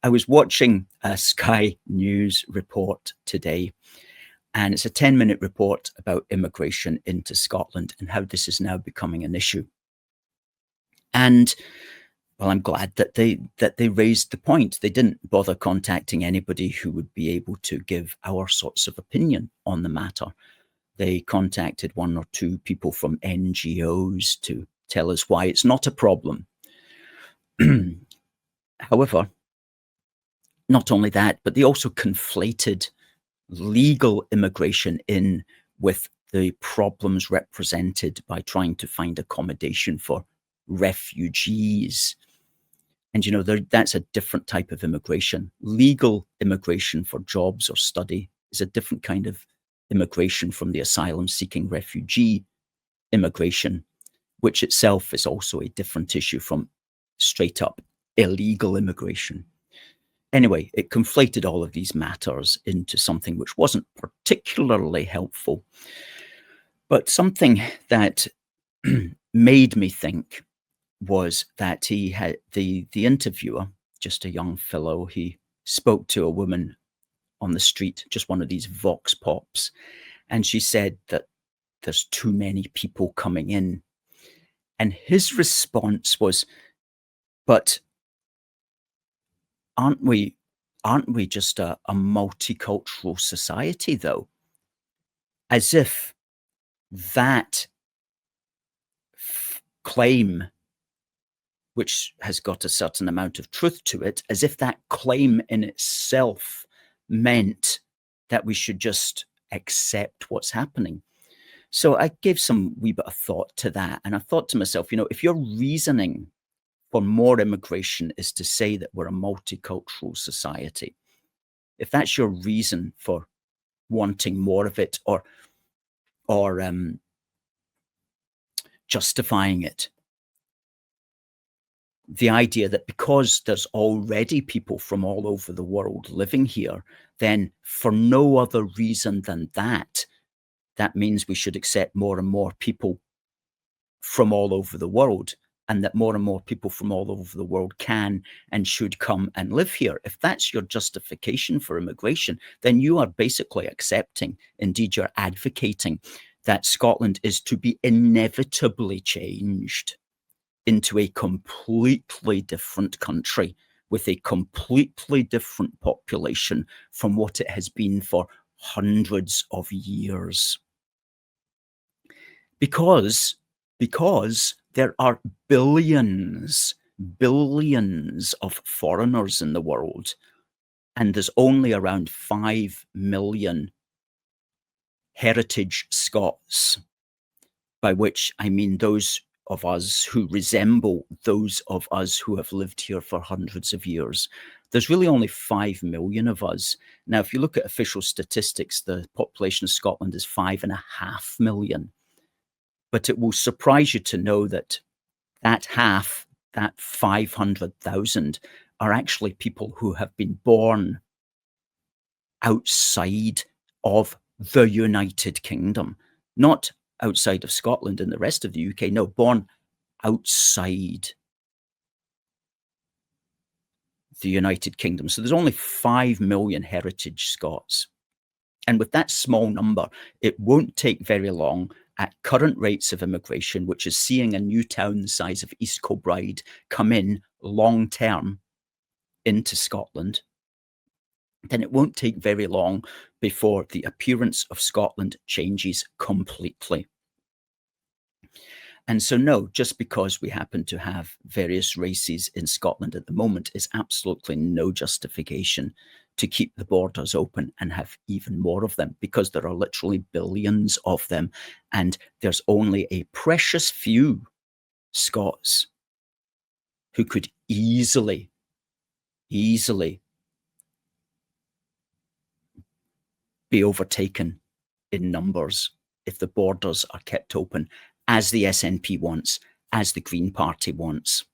I was watching a Sky News report today, and it's a 10-minute report about immigration into Scotland and how this is now becoming an issue. And well, I'm glad that they raised the point. They didn't bother contacting anybody who would be able to give our sorts of opinion on the matter. They contacted one or two people from NGOs to tell us why it's not a problem. However, not only that, but they also conflated legal immigration in with the problems represented by trying to find accommodation for refugees. And, that's a different type of immigration. Legal immigration for jobs or study is a different kind of immigration from the asylum-seeking refugee immigration, which itself is also a different issue from straight-up illegal immigration. Anyway, it conflated all of these matters into something which wasn't particularly helpful. But something that made me think was that he had the interviewer, just a young fellow, he spoke to a woman on the street, just one of these vox pops, and she said that there's too many people coming in. And his response was, but aren't we just a multicultural society, though? As if that claim, which has got a certain amount of truth to it, as if that claim in itself meant that we should just accept what's happening. So I gave some wee bit of thought to that. And I thought to myself, if your reasoning for more immigration is to say that we're a multicultural society, if that's your reason for wanting more of it or justifying it, the idea that because there's already people from all over the world living here, then for no other reason than that means we should accept more and more people from all over the world, and that more and more people from all over the world can and should come and live here. If that's your justification for immigration, then you are basically accepting, indeed you're advocating, that Scotland is to be inevitably changed into a completely different country with a completely different population from what it has been for hundreds of years. Because there are billions of foreigners in the world, and there's only around 5 million heritage Scots, by which I mean those of us who resemble those of us who have lived here for hundreds of years. There's really only 5 million of us. Now, if you look at official statistics, the population of Scotland is 5.5 million. But it will surprise you to know that half, that 500,000, are actually people who have been born outside of the United Kingdom, not outside of Scotland and the rest of the UK. No, born outside the United Kingdom. So there's only 5 million heritage Scots. And with that small number, it won't take very long at current rates of immigration, which is seeing a new town the size of East Kilbride come in long term into Scotland, then it won't take very long before the appearance of Scotland changes completely. And so, no, just because we happen to have various races in Scotland at the moment is absolutely no justification to keep the borders open and have even more of them, because there are literally billions of them. And there's only a precious few Scots who could easily be overtaken in numbers if the borders are kept open, as the SNP wants, as the Green Party wants.